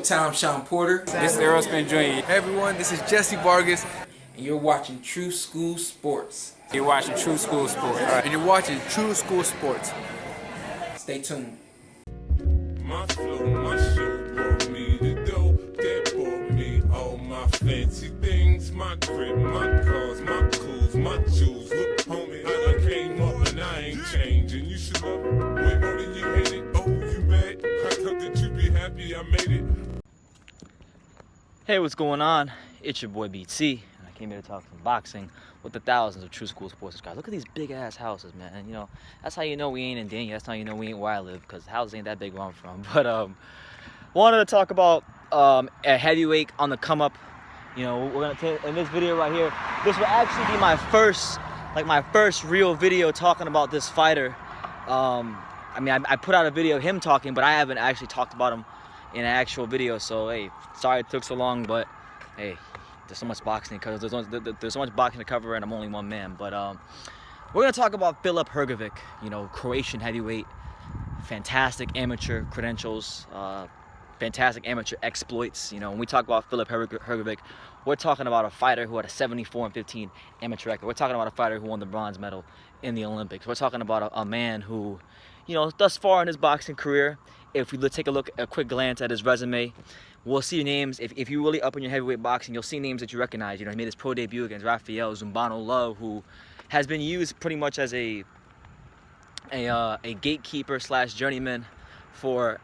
Showtime Sean Porter. This is Aerosmith Jr. Hey everyone, this is Jesse Vargas. And you're watching True School Sports. You're watching True School Sports. And you're watching True School Sports. Stay tuned. My flow, my show brought me to go. That brought me all my fancy things. My crib, my cars, my clothes, my jewels. Look, homie, I done came up and I ain't changing. You should love it way more than you hate it. Oh, you mad? I thought that you'd be happy I made it. Hey, what's going on? It's your boy BT, and I came here to talk some boxing with the thousands of True School Sports guys. Look at these big ass houses, man. And, you know, that's how you know we ain't in Dania. That's how you know we ain't where I live, because the houses ain't that big where I'm from. But wanted to talk about a heavyweight on the come up. You know, we're gonna take in this video right here. This will actually be my first real video talking about this fighter. I mean, I put out a video of him talking, but I haven't actually talked about him in an actual video. So hey, sorry it took so long, but hey, there's so much boxing because there's so much boxing to cover, and I'm only one man. But we're gonna talk about Filip Hrgovic. You know, Croatian heavyweight, fantastic amateur credentials, fantastic amateur exploits. You know, when we talk about Filip Hrgovic, we're talking about a fighter who had a 74-15 amateur record. We're talking about a fighter who won the bronze medal in the Olympics. We're talking about a man who, you know, thus far in his boxing career, if we take a quick glance at his resume, we'll see names. If you really up in your heavyweight boxing, you'll see names that you recognize. You know, he made his pro debut against Rafael Zumbano Love, who has been used pretty much as a gatekeeper / journeyman for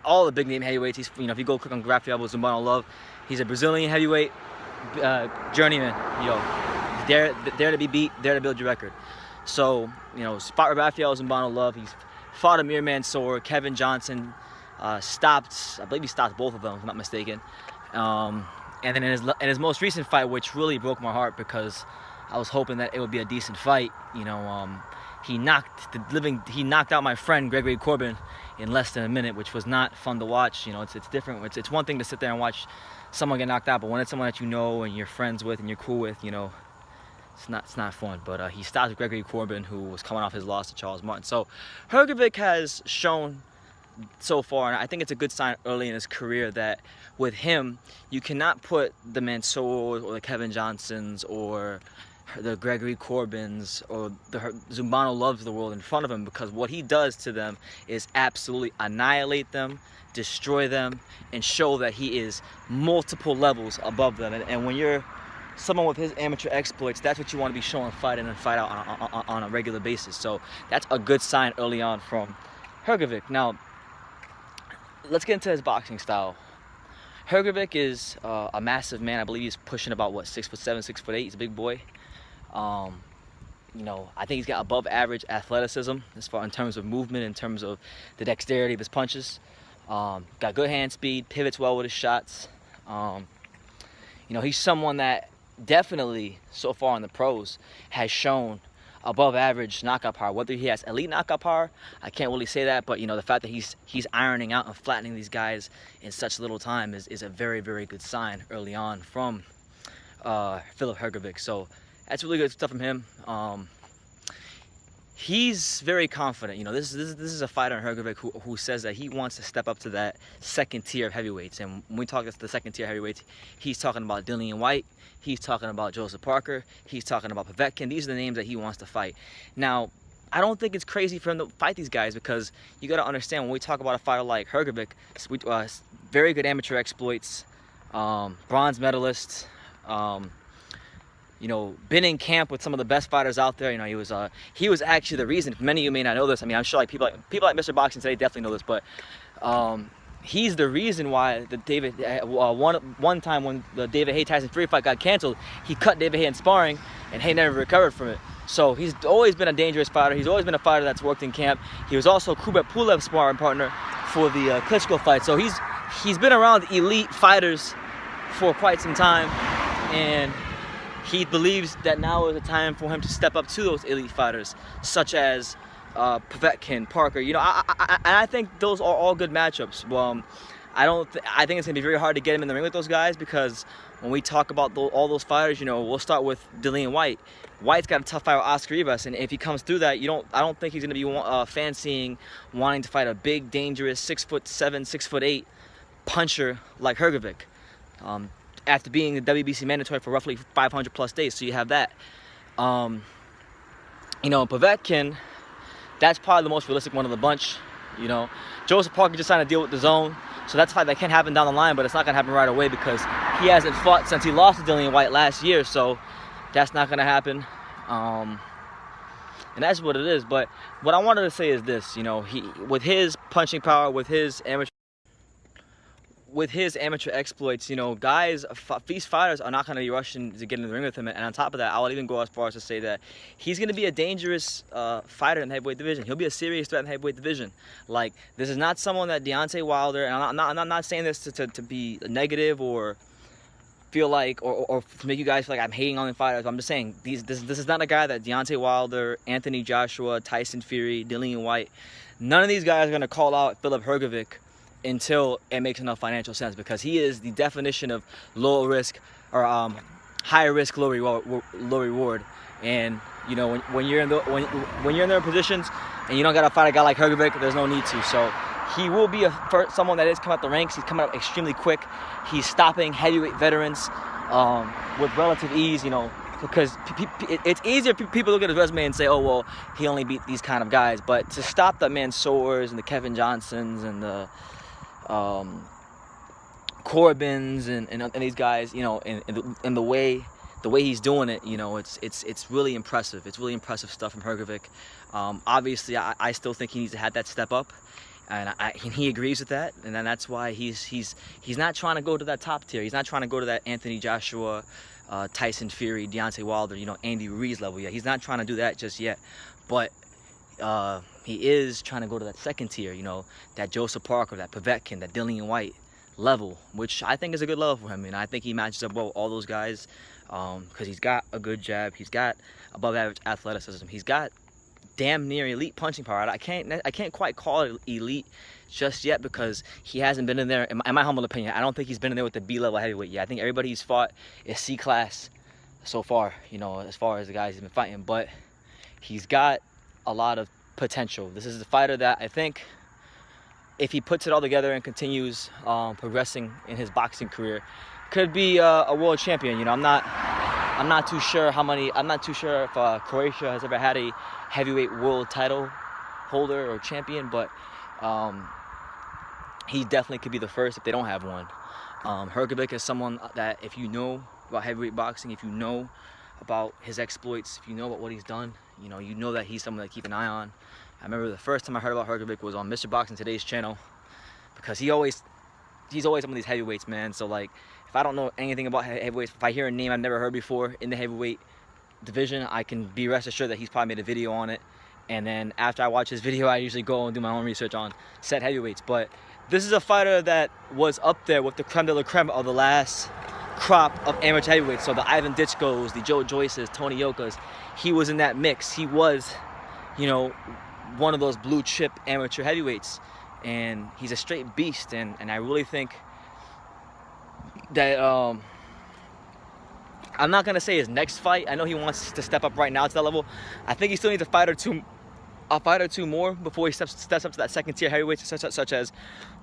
all the big name heavyweights. He's, you know, if you go click on Rafael Zumbano Love, he's a Brazilian heavyweight journeyman. You know, he's there to be beat, there to build your record. So, you know, fought Rafael Zumbano Love. He's fought Amir Mansour, Kevin Johnson. I believe he stopped both of them, if I'm not mistaken. And then in his most recent fight, which really broke my heart because I was hoping that it would be a decent fight. You know, he knocked out my friend Gregory Corbin in less than a minute, which was not fun to watch. You know, it's different. It's one thing to sit there and watch someone get knocked out, but when it's someone that you know and you're friends with and you're cool with, you know, it's not fun. But he stopped Gregory Corbin, who was coming off his loss to Charles Martin. So Hrgovic has shown so far, and I think it's a good sign early in his career, that with him, you cannot put the Mansours or the Kevin Johnsons or the Gregory Corbins or the Zumbano Loves of the world in front of him, because what he does to them is absolutely annihilate them, destroy them, and show that he is multiple levels above them. And when you're someone with his amateur exploits, that's what you want to be showing fight in and fight out on a regular basis. So that's a good sign early on from Hrgovic. Now, let's get into his boxing style. Hrgovic is a massive man. I believe he's pushing about, what, 6'7", 6'8". He's a big boy. You know, I think he's got above average athleticism as far in terms of movement, in terms of the dexterity of his punches. Got good hand speed, pivots well with his shots. You know, he's someone that definitely so far in the pros has shown above average knockout power. Whether he has elite knockout power, I can't really say that, but you know, the fact that he's ironing out and flattening these guys in such little time is a very, very good sign early on from Filip Hrgovic. So that's really good stuff from him. He's very confident. You know, this is a fighter in Hrgovic who says that he wants to step up to that second tier of heavyweights. And when we talk about the second tier heavyweights, he's talking about Dillian White, he's talking about Joseph Parker, he's talking about Povetkin. These are the names that he wants to fight. Now, I don't think it's crazy for him to fight these guys, because you got to understand, when we talk about a fighter like Hrgovic, very good amateur exploits, bronze medalist, you know, been in camp with some of the best fighters out there. You know, he was actually the reason. Many of you may not know this. I mean, I'm sure like people like Mr. Boxing today definitely know this, but he's the reason why the one time when the David Haye Tyson Fury fight got canceled, he cut David Haye in sparring, and Haye never recovered from it. So he's always been a dangerous fighter. He's always been a fighter that's worked in camp. He was also Kubrat Pulev's sparring partner for the Klitschko fight. So he's been around elite fighters for quite some time, and he believes that now is the time for him to step up to those elite fighters, such as Povetkin, Parker. You know, I think those are all good matchups. I think it's gonna be very hard to get him in the ring with those guys, because when we talk about all those fighters, you know, we'll start with Dillian White. White's got a tough fight with Oscar Rivas, and if he comes through that, I don't think he's gonna be fancying wanting to fight a big, dangerous 6'7", 6'8" puncher like Hrgovic. After being the WBC mandatory for roughly 500 plus days, so you have that. You know, Povetkin, that's probably the most realistic one of the bunch. You know, Joseph Parker just signed a deal with the Zone, so that's a fight that can happen down the line, but it's not gonna happen right away because he hasn't fought since he lost to Dillian White last year, so that's not gonna happen. And that's what it is. But what I wanted to say is this: you know, he, with his punching power, with his amateur exploits, you know, these fighters are not going to be rushing to get in the ring with him. And on top of that, I will even go as far as to say that he's going to be a dangerous fighter in the heavyweight division. He'll be a serious threat in the heavyweight division. Like, this is not someone that Deontay Wilder, and I'm not saying this to be negative or feel like, or to make you guys feel like I'm hating on the fighters. I'm just saying, this is not a guy that Deontay Wilder, Anthony Joshua, Tyson Fury, Dillian White, none of these guys are going to call out Filip Hrgovic until it makes enough financial sense, because he is the definition of low risk or high risk, low reward. And you know, when you're in their positions and you don't got to fight a guy like Hrgovic, there's no need to. So he will be someone that is coming up the ranks. He's coming up extremely quick. He's stopping heavyweight veterans with relative ease. You know, because it's easier for people to look at his resume and say, oh well, he only beat these kind of guys. But to stop the Mansoors and the Kevin Johnsons and the Corbins and these guys, you know, and the way he's doing it, you know, it's really impressive. It's really impressive stuff from Hrgovic. Obviously, I still think he needs to have that step up, and he agrees with that, and then that's why he's not trying to go to that top tier. He's not trying to go to that Anthony Joshua, Tyson Fury, Deontay Wilder, you know, Andy Ruiz level yet. He's not trying to do that just yet, but he is trying to go to that second tier, you know, that Joseph Parker, that Povetkin, that Dillian White level, which I think is a good level for him. And I think he matches up well with all those guys because he's got a good jab, he's got above average athleticism, he's got damn near elite punching power. I can't quite call it elite just yet because he hasn't been in there. In my humble opinion, I don't think he's been in there with the B level heavyweight yet. I think everybody he's fought is C class so far, you know, as far as the guys he's been fighting. But he's got a lot of potential. This is a fighter that I think, if he puts it all together and continues progressing in his boxing career, could be a world champion. You know, I'm not too sure if Croatia has ever had a heavyweight world title holder or champion, but he definitely could be the first if they don't have one. Hrgovic is someone that, if you know about heavyweight boxing, if you know about his exploits, if you know about what he's done, you know that he's someone to keep an eye on. I remember the first time I heard about Hrgovic was on Mr. Boxing Today's channel, because he's always some of these heavyweights, man. So like, if I don't know anything about heavyweights, if I hear a name I've never heard before in the heavyweight division, I can be rest assured that he's probably made a video on it. And then after I watch his video, I usually go and do my own research on said heavyweights. But this is a fighter that was up there with the creme de la creme of the last crop of amateur heavyweights. So the Ivan Ditchkos, the Joe Joyces, Tony Yokas, he was in that mix. He was, you know, one of those blue chip amateur heavyweights, and he's a straight beast. And I really think that I'm not gonna say his next fight. I know he wants to step up right now to that level. I think he still needs a fight or two more before he steps up to that second tier heavyweight, such as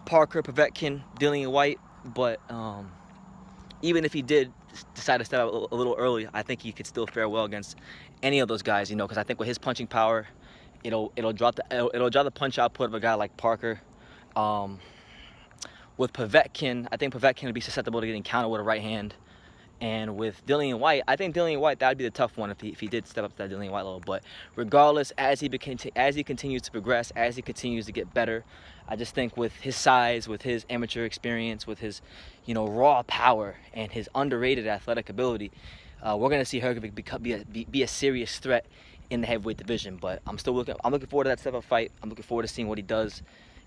Parker, Povetkin, Dillian White. But even if he did decide to step up a little early, I think he could still fare well against any of those guys, you know, because I think with his punching power, it'll drop the punch output of a guy like Parker. With Povetkin, I think Povetkin would be susceptible to getting countered with a right hand. And with Dillian White, I think Dillian White, that would be the tough one if he did step up to that Dillian White level. But regardless, as he continues to progress, as he continues to get better, I just think with his size, with his amateur experience, with his, you know, raw power and his underrated athletic ability, we're going to see Hrgovic be a serious threat in the heavyweight division. But I'm looking forward to that step-up fight. I'm looking forward to seeing what he does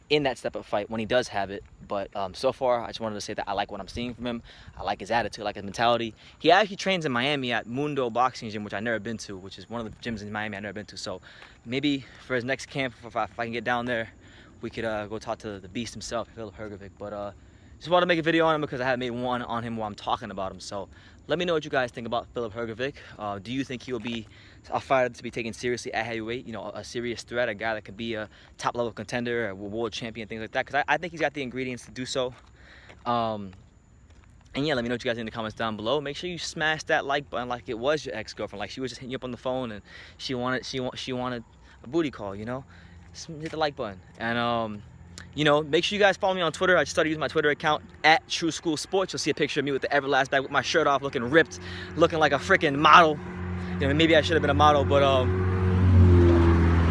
in that step-up fight when he does have it. But so far, I just wanted to say that I like what I'm seeing from him. I like his attitude, I like his mentality. He actually trains in Miami at Mundo Boxing Gym, which I've never been to, which is one of the gyms in Miami I've never been to. So maybe for his next camp, if I can get down there, we could go talk to the beast himself, Filip Hrgovic. But just wanted to make a video on him because I haven't made one on him while I'm talking about him. So let me know what you guys think about Filip Hrgovic. Do you think he will be a fighter to be taken seriously at heavyweight? You know, a serious threat, a guy that could be a top-level contender, a world champion, things like that? Because I think he's got the ingredients to do so. And yeah, let me know what you guys think in the comments down below. Make sure you smash that like button like it was your ex-girlfriend. Like she was just hitting you up on the phone and she wanted a booty call, you know? Just hit the like button. And you know, make sure you guys follow me on Twitter. I started using my Twitter account at True School Sports. You'll see a picture of me with the Everlast bag with my shirt off, looking ripped, looking like a freaking model. You know, maybe I should have been a model, but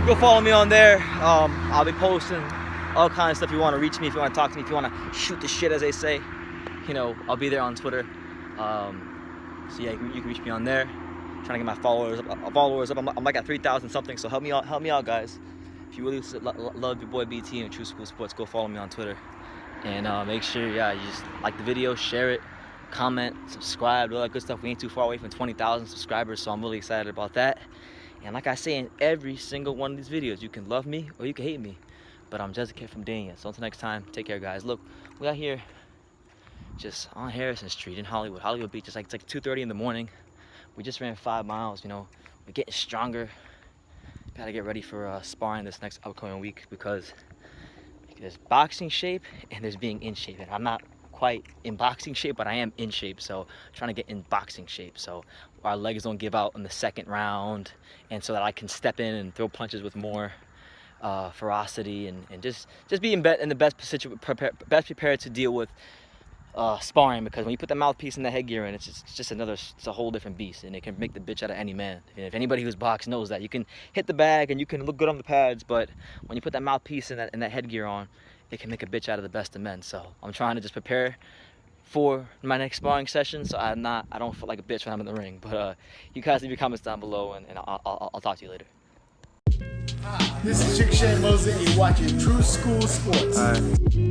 go follow me on there. I'll be posting all kinds of stuff. If you want to reach me, if you want to talk to me, if you want to shoot the shit, as they say, you know, I'll be there on Twitter. So yeah, you can reach me on there. Trying to get my followers up. I'm like at 3,000 something. So help me out, guys. If you really love your boy BT and True School Sports, go follow me on Twitter. And make sure, yeah, you just like the video, share it, comment, subscribe, all that good stuff. We ain't too far away from 20,000 subscribers, so I'm really excited about that. And like I say in every single one of these videos, you can love me or you can hate me, but I'm just a kid from Dania. So until next time, take care, guys. Look, we out here just on Harrison Street in Hollywood Beach. It's like 2:30 in the morning. We just ran 5 miles, you know. We're getting stronger. Gotta get ready for sparring this next upcoming week because there's boxing shape and there's being in shape. And I'm not quite in boxing shape, but I am in shape. So I'm trying to get in boxing shape so our legs don't give out in the second round, and so that I can step in and throw punches with more ferocity and just be in the best prepared to deal with sparring, because when you put the mouthpiece and the headgear in, it's a whole different beast, and it can make the bitch out of any man. And if anybody who's boxed knows that, you can hit the bag and you can look good on the pads, but when you put that mouthpiece and that headgear on, it can make a bitch out of the best of men. So I'm trying to just prepare for my next sparring session, so I don't feel like a bitch when I'm in the ring. But you guys leave your comments down below, and I'll talk to you later. This is Chick Shane Mosley, and you're watching True School Sports. All right.